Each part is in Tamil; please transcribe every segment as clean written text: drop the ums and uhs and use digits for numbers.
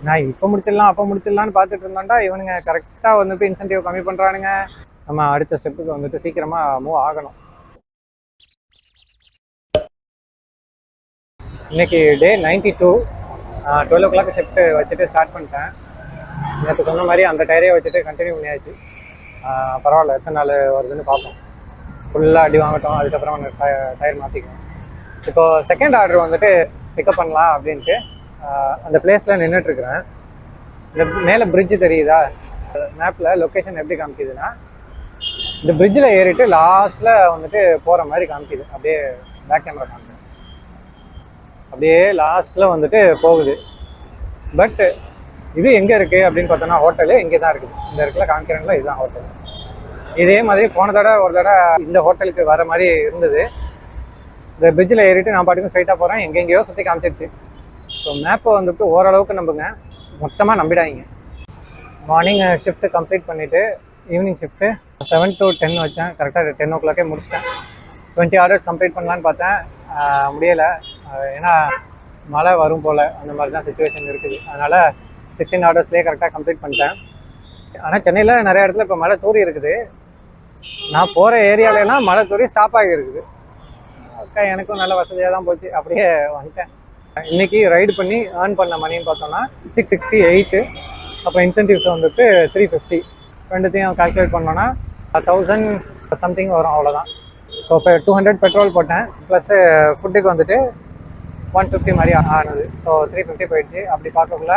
நான் இப்போ முடிச்சிடலாம் அப்போ முடிச்சிடலான்னு பார்த்துட்டு இருந்தாண்டா இவனுங்க கரெக்டாக வந்துட்டு இன்சென்டிவ் கம்மி பண்ணுறானுங்க. நம்ம அடுத்த ஸ்டெப்புக்கு வந்துட்டு சீக்கிரமாக மூவ் ஆகணும். இன்னைக்கு டே 92. 12 o'clock ஷிஃப்ட் வச்சுட்டு ஸ்டார்ட் பண்ணிட்டேன். நேற்று சொன்ன மாதிரி அந்த டயரே வச்சுட்டு கண்டினியூ பண்ணியாச்சு. பரவாயில்ல, எத்தனை நாள் வருதுன்னு பார்ப்போம். ஃபுல்லாக அடி வாங்கட்டும், அதுக்கப்புறம் டயர் மாற்றிக்குவோம். இப்போ செகண்ட் ஆர்டர் வந்துட்டு பிக்கப் பண்ணலாம் அப்படின்ட்டு அந்த பிளேஸில் நின்றுட்டுருக்குறேன். இந்த மேலே பிரிட்ஜு தெரியுதா? மேப்பில் லொக்கேஷன் எப்படி காமிக்குதுன்னா, இந்த பிரிட்ஜில் ஏறிட்டு லாஸ்ட்டில் வந்துட்டு போகிற மாதிரி காமிக்குது. அப்படியே பேக் கேமரா காமிக்குது, அப்படியே லாஸ்ட்டில் வந்துட்டு போகுது. பட் இது எங்கே இருக்குது அப்படின்னு பார்த்தோன்னா, ஹோட்டலு இங்கே தான் இருக்குது. இந்த இடத்துல காமிக்கிறேங்களா, இதுதான் ஹோட்டல். இதே மாதிரி போன தடவை ஒரு தடவை இந்த ஹோட்டலுக்கு வர மாதிரி இருந்தது. இந்த பிரிட்ஜில் ஏறிட்டு நான் பாட்டுக்கும் ஸ்ட்ரைட்டாக போகிறேன், எங்கெங்கேயோ சுற்றி காமிச்சிருச்சு. ஸோ மேப்பை வந்துட்டு ஓரளவுக்கு நம்புங்க, மொத்தமாக நம்பிடாதீங்க. மார்னிங் ஷிஃப்ட்டு கம்ப்ளீட் பண்ணிவிட்டு ஈவினிங் ஷிஃப்ட்டு 7 to 10 வச்சேன். கரெக்டாக 10 o'clock முடிச்சிட்டேன். 20 ஆர்டர்ஸ் கம்ப்ளீட் பண்ணலான்னு பார்த்தேன், முடியலை. ஏன்னா மழை வரும் போல் அந்த மாதிரி தான் சுச்சுவேஷன் இருக்குது. அதனால் 16 ஆர்டர்ஸ்லேயே கரெக்டாக கம்ப்ளீட் பண்ணிட்டேன். ஆனால் சென்னையில் நிறைய இடத்துல இப்போ மழை தூரி இருக்குது. நான் போகிற ஏரியாவிலலாம் மழை தூரி ஸ்டாப் ஆகியிருக்குது. அக்கா எனக்கும் நல்ல வசதியாக தான் போச்சு, அப்படியே வந்துட்டேன். இன்றைக்கி ரைடு பண்ணி ஏர்ன் பண்ண மணின்னு பார்த்தோன்னா 668. அப்புறம் இன்சென்டிவ்ஸ் வந்துட்டு 350. ரெண்டுத்தையும் கால்குலேட் பண்ணோன்னா 1000 சம்திங் வரும், அவ்வளோதான். ஸோ இப்போ 200 பெட்ரோல் போட்டேன், ப்ளஸ்ஸு ஃபுட்டுக்கு வந்துட்டு 150 மாதிரி ஆனது. ஸோ 350 போயிடுச்சு. அப்படி பார்க்கக்குள்ள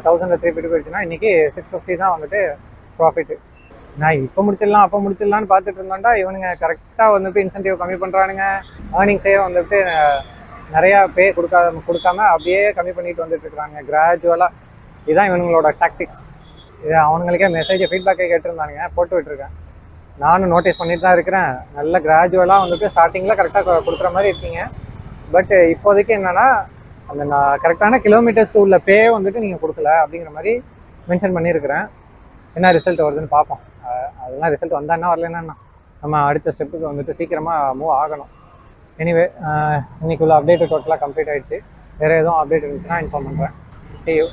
1000 350 போயிடுச்சுன்னா இன்றைக்கி 650 தான் வந்துட்டு ப்ராஃபிட்டு. நான் இப்போ முடிச்சிடலாம் அப்போ முடிச்சிடலான்னு பார்த்துட்டு இருந்தாண்டா இவனுங்க கரெக்டாக வந்துட்டு இன்சென்டிவ் கம்மி பண்ணுறானுங்க. ஏர்னிங்ஸே வந்துட்டு நிறையா பே கொடுக்காம அப்படியே கம்மி பண்ணிட்டு வந்துட்டு இருக்கிறாங்க கிராஜுவலாக. இதுதான் இவனுங்களோட டாக்டிக்ஸ். இது அவனுங்களுக்கே மெசேஜ் ஃபீட்பேக்கை கேட்டிருந்தானுங்க, போட்டு விட்டுருக்கேன். நானும் நோட்டீஸ் பண்ணிட்டு தான் இருக்கிறேன். நல்ல கிராஜுவலாக வந்துட்டு ஸ்டார்டிங்கில் கரெக்டாக கொடுக்குற மாதிரி இருக்கீங்க. பட் இப்போதைக்கு என்னென்னா, அந்த நான் கரெக்டான கிலோமீட்டர்ஸ்க்கு உள்ள பே வந்துட்டு நீங்கள் கொடுக்கல அப்படிங்கிற மாதிரி மென்ஷன் பண்ணியிருக்கிறேன். என்ன ரிசல்ட் வருதுன்னு பார்ப்போம். அதெல்லாம் ரிசல்ட் வந்தான்னா வரலன்னா நம்ம அடுத்த ஸ்டெப்புக்கு வந்துட்டு சீக்கிரமாக மூவ் ஆகணும். எனிவே இன்றைக்குள்ள அப்டேட்டு டோட்டலாக கம்ப்ளீட் ஆகிடுச்சு. வேறு எதுவும் அப்டேட் இருந்துச்சுன்னா இன்ஃபார்ம் பண்ணுறேன். See you.